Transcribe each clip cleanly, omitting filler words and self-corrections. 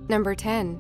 Number 10.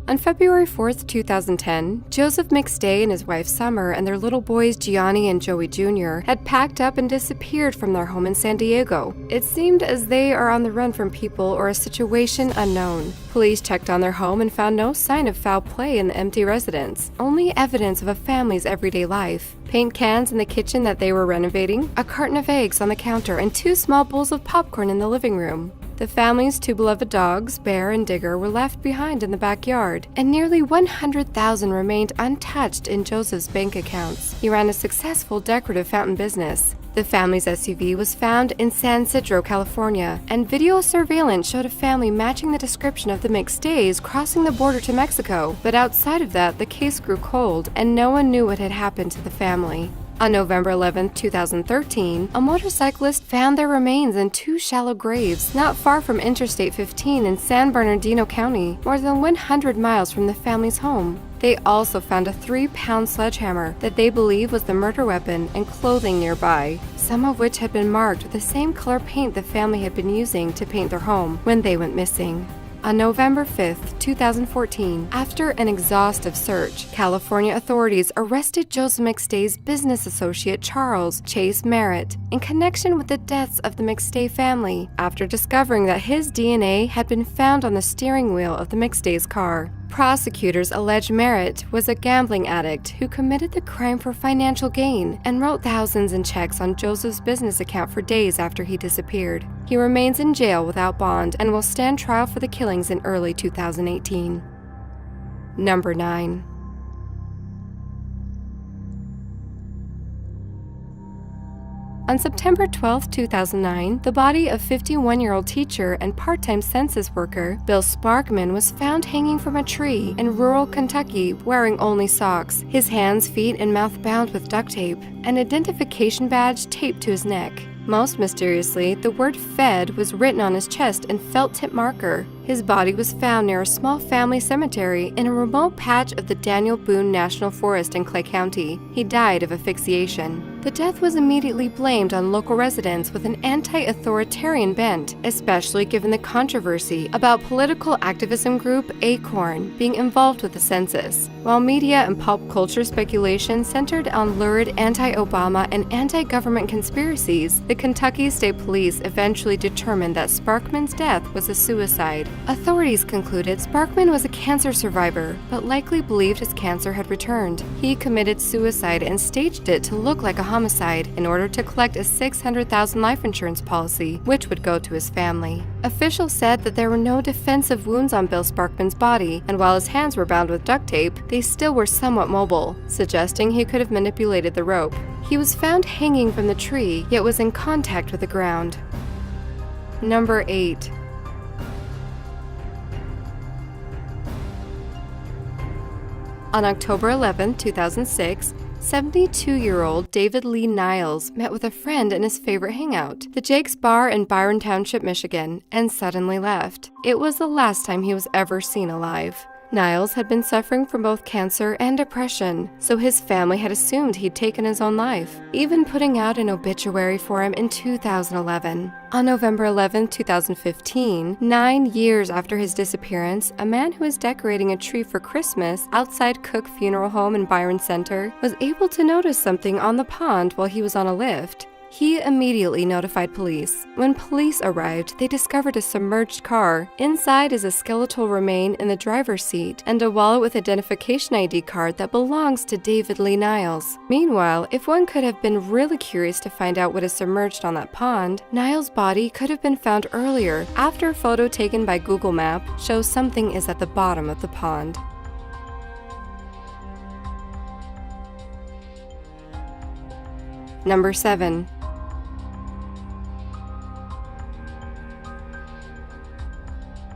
On February 4, 2010, Joseph McStay and his wife Summer and their little boys Gianni and Joey Jr. had packed up and disappeared from their home in San Diego. It seemed as they are on the run from people or a situation unknown. Police checked on their home and found no sign of foul play in the empty residence, only evidence of a family's everyday life. Paint cans in the kitchen that they were renovating, a carton of eggs on the counter, and 2 small bowls of popcorn in the living room. The family's 2 beloved dogs, Bear and Digger, were left behind in the backyard, and nearly $100,000 remained untouched in Joseph's bank accounts. He ran a successful decorative fountain business. The family's SUV was found in San Ysidro, California, and video surveillance showed a family matching the description of the McStays crossing the border to Mexico. But outside of that, the case grew cold, and no one knew what had happened to the family. On November 11, 2013, a motorcyclist found their remains in 2 shallow graves not far from Interstate 15 in San Bernardino County, more than 100 miles from the family's home. They also found a 3-pound sledgehammer that they believe was the murder weapon and clothing nearby, some of which had been marked with the same color paint the family had been using to paint their home when they went missing. On November 5, 2014, after an exhaustive search, California authorities arrested Joseph McStay's business associate Charles Chase Merritt in connection with the deaths of the McStay family after discovering that his DNA had been found on the steering wheel of the McStay's car. Prosecutors allege Merritt was a gambling addict who committed the crime for financial gain and wrote thousands in checks on Joseph's business account for days after he disappeared. He remains in jail without bond and will stand trial for the killings in early 2018. Number 9. On September 12, 2009, the body of 51-year-old teacher and part-time census worker Bill Sparkman was found hanging from a tree in rural Kentucky wearing only socks, his hands, feet, and mouth bound with duct tape, an identification badge taped to his neck. Most mysteriously, the word "Fed" was written on his chest in felt tip marker. His body was found near a small family cemetery in a remote patch of the Daniel Boone National Forest in Clay County. He died of asphyxiation. The death was immediately blamed on local residents with an anti-authoritarian bent, especially given the controversy about political activism group Acorn being involved with the census. While media and pop culture speculation centered on lurid anti-Obama and anti-government conspiracies, the Kentucky State Police eventually determined that Sparkman's death was a suicide. Authorities concluded Sparkman was a cancer survivor, but likely believed his cancer had returned. He committed suicide and staged it to look like a homicide in order to collect a $600,000 life insurance policy, which would go to his family. Officials said that there were no defensive wounds on Bill Sparkman's body, and while his hands were bound with duct tape, they still were somewhat mobile, suggesting he could have manipulated the rope. He was found hanging from the tree, yet was in contact with the ground. Number 8. On October 11, 2006, 72-year-old David Lee Niles met with a friend in his favorite hangout, the Jake's Bar in Byron Township, Michigan, and suddenly left. It was the last time he was ever seen alive. Niles had been suffering from both cancer and depression, so his family had assumed he'd taken his own life, even putting out an obituary for him in 2011. On November 11, 2015, 9 years after his disappearance, a man who was decorating a tree for Christmas outside Cook Funeral Home in Byron Center was able to notice something on the pond while he was on a lift. He immediately notified police. When police arrived, they discovered a submerged car. Inside is a skeletal remain in the driver's seat and a wallet with identification ID card that belongs to David Lee Niles. Meanwhile, if one could have been really curious to find out what is submerged on that pond, Niles' body could have been found earlier after a photo taken by Google Map shows something is at the bottom of the pond. Number 7.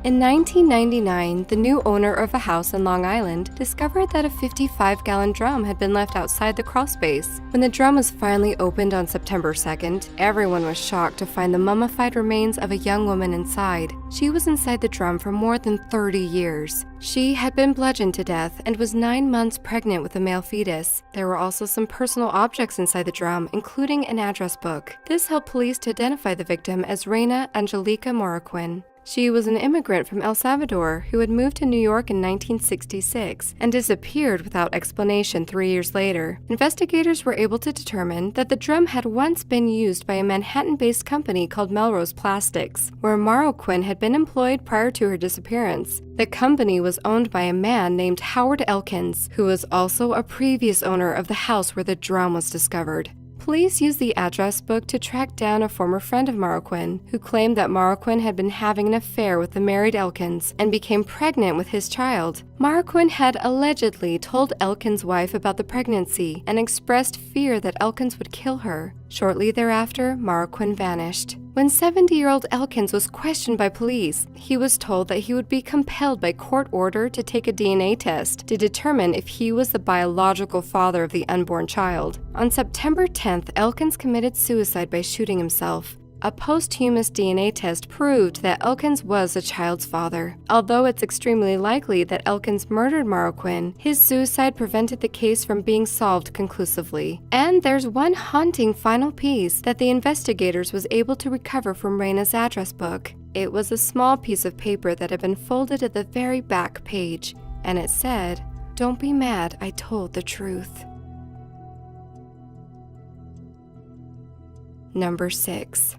In 1999, the new owner of a house in Long Island discovered that a 55-gallon drum had been left outside the crawl space. When the drum was finally opened on September 2nd, everyone was shocked to find the mummified remains of a young woman inside. She was inside the drum for more than 30 years. She had been bludgeoned to death and was 9 months pregnant with a male fetus. There were also some personal objects inside the drum, including an address book. This helped police to identify the victim as Reina Angelica Marroquin. She was an immigrant from El Salvador who had moved to New York in 1966 and disappeared without explanation 3 years later. Investigators were able to determine that the drum had once been used by a Manhattan-based company called Melrose Plastics, where Marroquin had been employed prior to her disappearance. The company was owned by a man named Howard Elkins, who was also a previous owner of the house where the drum was discovered. Police used the address book to track down a former friend of Marroquin, who claimed that Marroquin had been having an affair with the married Elkins and became pregnant with his child. Marroquin had allegedly told Elkins' wife about the pregnancy and expressed fear that Elkins would kill her. Shortly thereafter, Marroquin vanished. When 70-year-old Elkins was questioned by police, he was told that he would be compelled by court order to take a DNA test to determine if he was the biological father of the unborn child. On September 10th, Elkins committed suicide by shooting himself. A posthumous DNA test proved that Elkins was the child's father. Although it's extremely likely that Elkins murdered Marroquin, his suicide prevented the case from being solved conclusively. And there's one haunting final piece that the investigators was able to recover from Reina's address book. It was a small piece of paper that had been folded at the very back page, and it said, "Don't be mad, I told the truth." Number 6.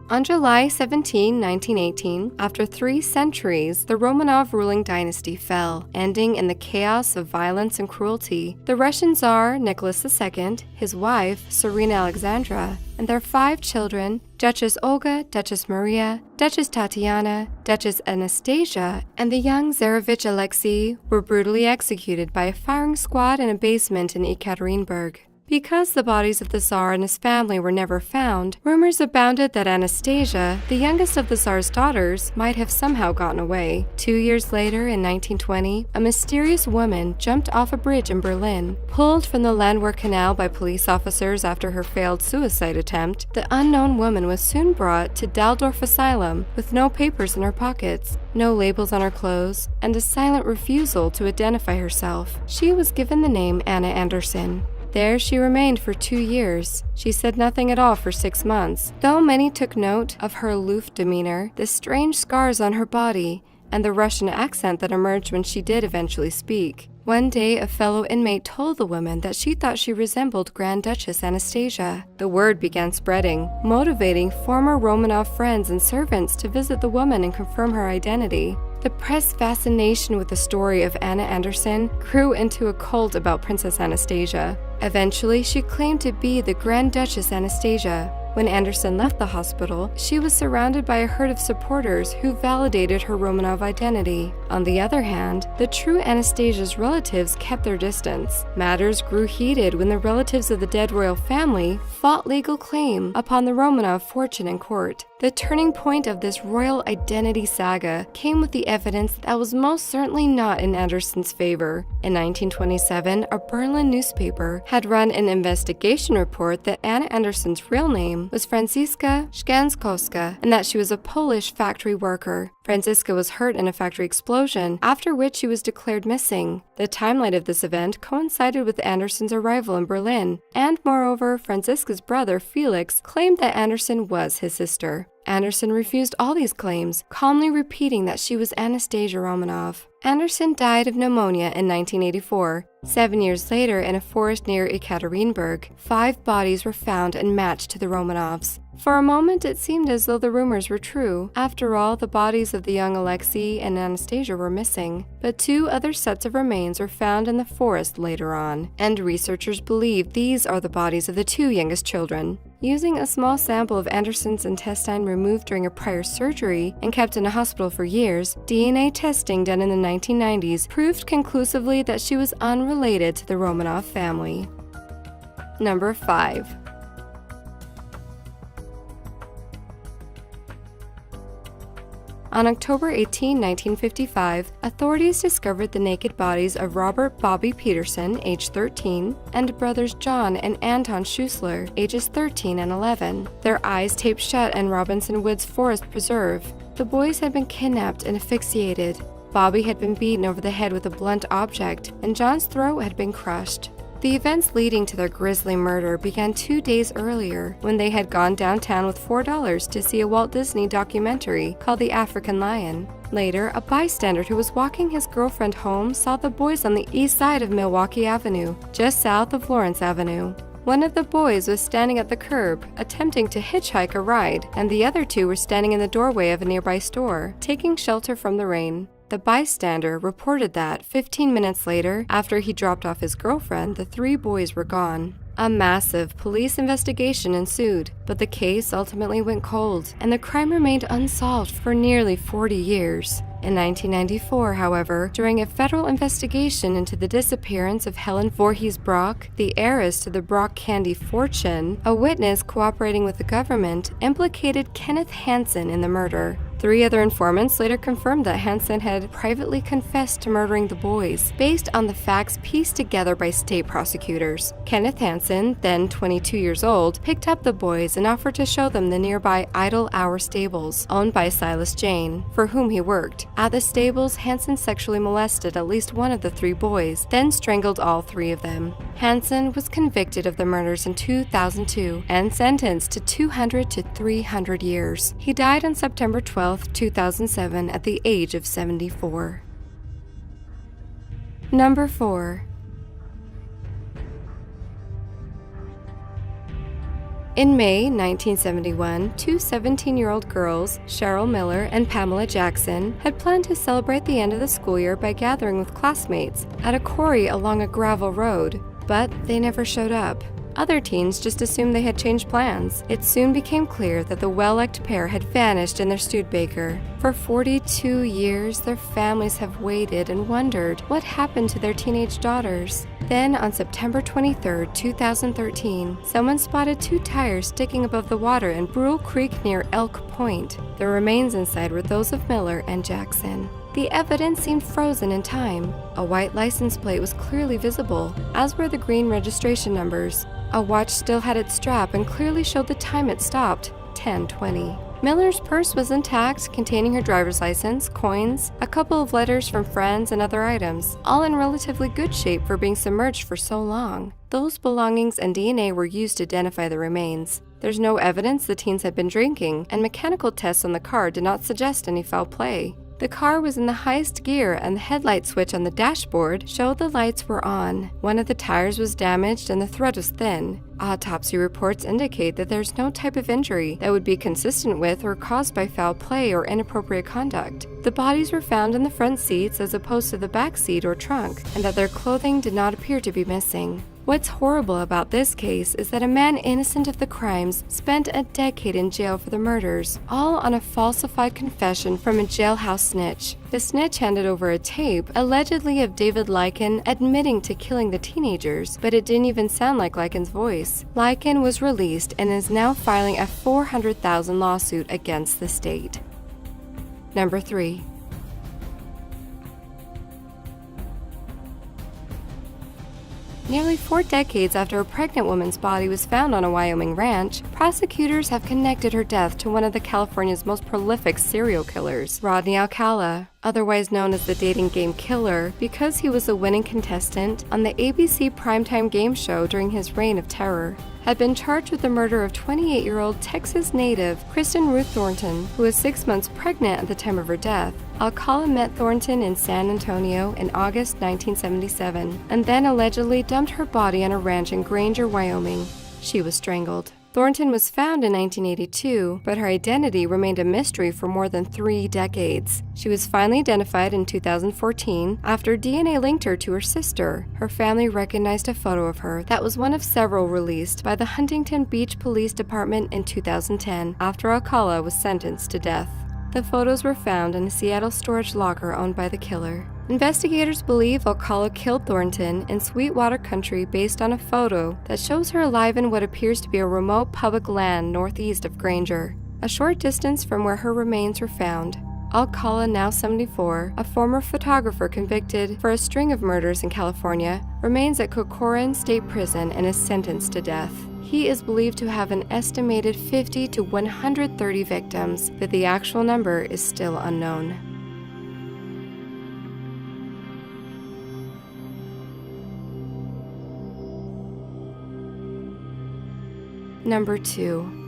On July 17, 1918, after 3 centuries, the Romanov ruling dynasty fell, ending in the chaos of violence and cruelty. The Russian Tsar Nicholas II, his wife Tsarina Alexandra, and their 5 children, Duchess Olga, Duchess Maria, Duchess Tatiana, Duchess Anastasia, and the young Tsarevich Alexei, were brutally executed by a firing squad in a basement in Ekaterinburg. Because the bodies of the Tsar and his family were never found, rumors abounded that Anastasia, the youngest of the Tsar's daughters, might have somehow gotten away. 2 years later, in 1920, a mysterious woman jumped off a bridge in Berlin. Pulled from the Landwehr Canal by police officers after her failed suicide attempt, the unknown woman was soon brought to Daldorf Asylum with no papers in her pockets, no labels on her clothes, and a silent refusal to identify herself. She was given the name Anna Anderson. There she remained for 2 years. She said nothing at all for 6 months. Though many took note of her aloof demeanor, the strange scars on her body, and the Russian accent that emerged when she did eventually speak. One day, a fellow inmate told the woman that she thought she resembled Grand Duchess Anastasia. The word began spreading, motivating former Romanov friends and servants to visit the woman and confirm her identity. The press fascination with the story of Anna Anderson grew into a cult about Princess Anastasia. Eventually, she claimed to be the Grand Duchess Anastasia. When Anderson left the hospital, she was surrounded by a herd of supporters who validated her Romanov identity. On the other hand, the true Anastasia's relatives kept their distance. Matters grew heated when the relatives of the dead royal family fought legal claim upon the Romanov fortune in court. The turning point of this royal identity saga came with the evidence that was most certainly not in Anderson's favor. In 1927, a Berlin newspaper had run an investigation report that Anna Anderson's real name was Franziska Szkanczkowska and that she was a Polish factory worker. Franziska was hurt in a factory explosion, after which she was declared missing. The timeline of this event coincided with Anderson's arrival in Berlin, and moreover, Franziska's brother Felix claimed that Anderson was his sister. Anderson refused all these claims, calmly repeating that she was Anastasia Romanov. Anderson died of pneumonia in 1984. 7 years later, in a forest near Ekaterinburg, 5 bodies were found and matched to the Romanovs. For a moment, it seemed as though the rumors were true. After all, the bodies of the young Alexei and Anastasia were missing. But 2 other sets of remains were found in the forest later on, and researchers believe these are the bodies of the 2 youngest children. Using a small sample of Anderson's intestine removed during a prior surgery and kept in a hospital for years, DNA testing done in the 1990s proved conclusively that she was unrelated to the Romanov family. Number 5. On October 18, 1955, authorities discovered the naked bodies of Robert Bobby Peterson, age 13, and brothers John and Anton Schuessler, ages 13 and 11. Their eyes taped shut in Robinson Woods Forest Preserve. The boys had been kidnapped and asphyxiated. Bobby had been beaten over the head with a blunt object, and John's throat had been crushed. The events leading to their grisly murder began 2 days earlier when they had gone downtown with $4 to see a Walt Disney documentary called The African Lion. Later, a bystander who was walking his girlfriend home saw the boys on the east side of Milwaukee Avenue, just south of Lawrence Avenue. One of the boys was standing at the curb, attempting to hitchhike a ride, and the other two were standing in the doorway of a nearby store, taking shelter from the rain. The bystander reported that 15 minutes later, after he dropped off his girlfriend, the three boys were gone. A massive police investigation ensued, but the case ultimately went cold, and the crime remained unsolved for nearly 40 years. In 1994, however, during a federal investigation into the disappearance of Helen Voorhees Brock, the heiress to the Brock candy fortune, a witness cooperating with the government implicated Kenneth Hansen in the murder. 3 other informants later confirmed that Hansen had privately confessed to murdering the boys, based on the facts pieced together by state prosecutors. Kenneth Hansen, then 22 years old, picked up the boys and offered to show them the nearby Idle Hour stables, owned by Silas Jane, for whom he worked. At the stables, Hansen sexually molested at least one of the 3 boys, then strangled all 3 of them. Hansen was convicted of the murders in 2002 and sentenced to 200 to 300 years. He died on September 12, 2007 at the age of 74. Number 4. In May 1971, 2 17-year-old girls, Cheryl Miller and Pamela Jackson, had planned to celebrate the end of the school year by gathering with classmates at a quarry along a gravel road, but they never showed up. Other teens just assumed they had changed plans. It soon became clear that the well-liked pair had vanished in their Studebaker. For 42 years, their families have waited and wondered what happened to their teenage daughters. Then, on September 23, 2013, someone spotted 2 tires sticking above the water in Brule Creek near Elk Point. The remains inside were those of Miller and Jackson. The evidence seemed frozen in time. A white license plate was clearly visible, as were the green registration numbers. A watch still had its strap and clearly showed the time it stopped, 10:20. Miller's purse was intact, containing her driver's license, coins, a couple of letters from friends, and other items, all in relatively good shape for being submerged for so long. Those belongings and DNA were used to identify the remains. There's no evidence the teens had been drinking, and mechanical tests on the car did not suggest any foul play. The car was in the highest gear, and the headlight switch on the dashboard showed the lights were on. One of the tires was damaged and the thread was thin. Autopsy reports indicate that there's no type of injury that would be consistent with or caused by foul play or inappropriate conduct. The bodies were found in the front seats as opposed to the back seat or trunk, and that their clothing did not appear to be missing. What's horrible about this case is that a man innocent of the crimes spent a decade in jail for the murders, all on a falsified confession from a jailhouse snitch. The snitch handed over a tape, allegedly of David Lycan admitting to killing the teenagers, but it didn't even sound like Lycan's voice. Lycan was released and is now filing a $400,000 lawsuit against the state. Number 3. Nearly 4 decades after a pregnant woman's body was found on a Wyoming ranch, prosecutors have connected her death to one of California's most prolific serial killers, Rodney Alcala, otherwise known as the dating game killer, because he was a winning contestant on the ABC primetime game show during his reign of terror. Had been charged with the murder of 28-year-old Texas native Kristen Ruth Thornton, who was 6 months pregnant at the time of her death. Alcala met Thornton in San Antonio in August 1977, and then allegedly dumped her body on a ranch in Granger, Wyoming. She was strangled. Thornton was found in 1982, but her identity remained a mystery for more than 3 decades. She was finally identified in 2014 after DNA linked her to her sister. Her family recognized a photo of her that was one of several released by the Huntington Beach Police Department in 2010 after Alcala was sentenced to death. The photos were found in a Seattle storage locker owned by the killer. Investigators believe Alcala killed Thornton in Sweetwater Country based on a photo that shows her alive in what appears to be a remote public land northeast of Granger, a short distance from where her remains were found. Alcala, now 74, a former photographer convicted for a string of murders in California, remains at Corcoran State Prison and is sentenced to death. He is believed to have an estimated 50 to 130 victims, but the actual number is still unknown. Number 2.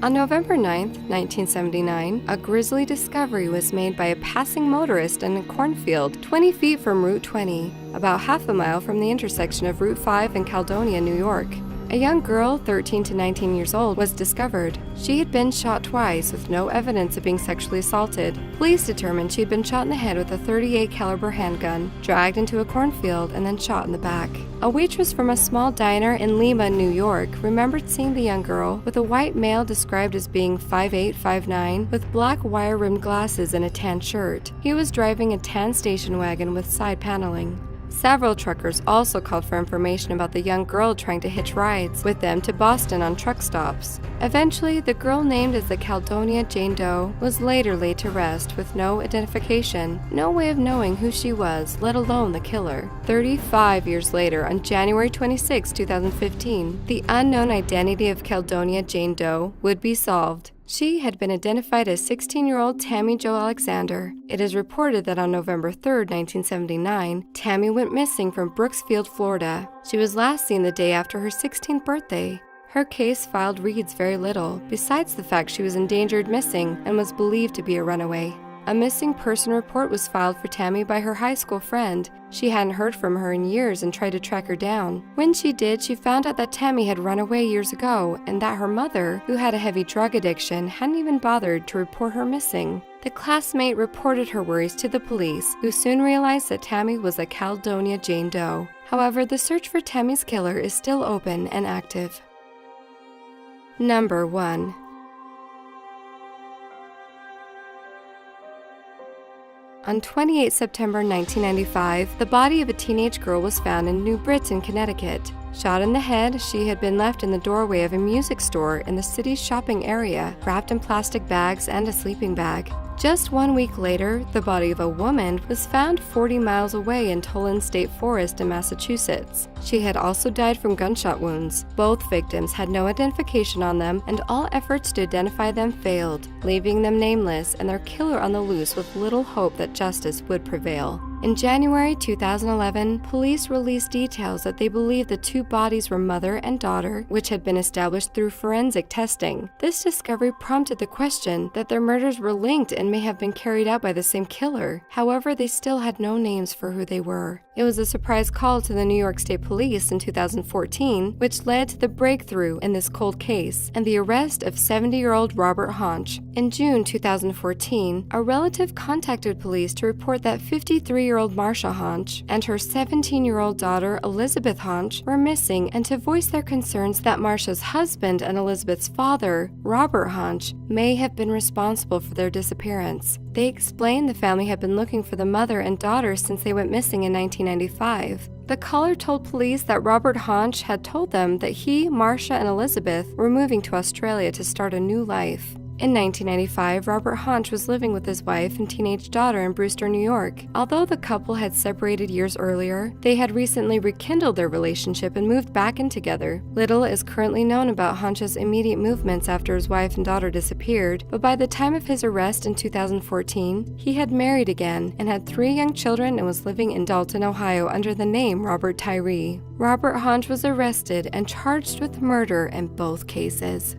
On November 9, 1979, a grisly discovery was made by a passing motorist in a cornfield 20 feet from Route 20, about half a mile from the intersection of Route 5 and Caledonia, New York. A young girl, 13 to 19 years old, was discovered. She had been shot twice with no evidence of being sexually assaulted. Police determined she had been shot in the head with a .38 caliber handgun, dragged into a cornfield, and then shot in the back. A waitress from a small diner in Lima, New York, remembered seeing the young girl with a white male described as being 5'8", 5'9", with black wire-rimmed glasses and a tan shirt. He was driving a tan station wagon with side paneling. Several truckers also called for information about the young girl trying to hitch rides with them to Boston on truck stops. Eventually, the girl named as the Caledonia Jane Doe was later laid to rest with no identification, no way of knowing who she was, let alone the killer. 35 years later, on January 26, 2015, the unknown identity of Caledonia Jane Doe would be solved. She had been identified as 16-year-old Tammy Jo Alexander. It is reported that on November 3, 1979, Tammy went missing from Brooksfield, Florida. She was last seen the day after her 16th birthday. Her case filed reads very little, besides the fact she was endangered missing and was believed to be a runaway. A missing person report was filed for Tammy by her high school friend. She hadn't heard from her in years and tried to track her down. When she did, she found out that Tammy had run away years ago and that her mother, who had a heavy drug addiction, hadn't even bothered to report her missing. The classmate reported her worries to the police, who soon realized that Tammy was a Caledonia Jane Doe. However, the search for Tammy's killer is still open and active. Number 1. On 28 September 1995, the body of a teenage girl was found in New Britain, Connecticut. Shot in the head, she had been left in the doorway of a music store in the city's shopping area, wrapped in plastic bags and a sleeping bag. Just 1 week later, the body of a woman was found 40 miles away in Toland State Forest in Massachusetts. She had also died from gunshot wounds. Both victims had no identification on them, and all efforts to identify them failed, leaving them nameless and their killer on the loose with little hope that justice would prevail. In January 2011, police released details that they believed the two bodies were mother and daughter, which had been established through forensic testing. This discovery prompted the question that their murders were linked and may have been carried out by the same killer. However, they still had no names for who they were. It was a surprise call to the New York State Police in 2014, which led to the breakthrough in this cold case and the arrest of 70-year-old Robert Honch. In June 2014, a relative contacted police to report that 53-year-old Marsha Honch and her 17-year-old daughter Elizabeth Honch were missing, and to voice their concerns that Marsha's husband and Elizabeth's father, Robert Honch, may have been responsible for their disappearance. They explained the family had been looking for the mother and daughter since they went missing in 1995. The caller told police that Robert Honch had told them that he, Marsha, and Elizabeth were moving to Australia to start a new life. In 1995, Robert Honch was living with his wife and teenage daughter in Brewster, New York. Although the couple had separated years earlier, they had recently rekindled their relationship and moved back in together. Little is currently known about Honch's immediate movements after his wife and daughter disappeared, but by the time of his arrest in 2014, he had married again and had 3 young children and was living in Dalton, Ohio under the name Robert Tyree. Robert Honch was arrested and charged with murder in both cases.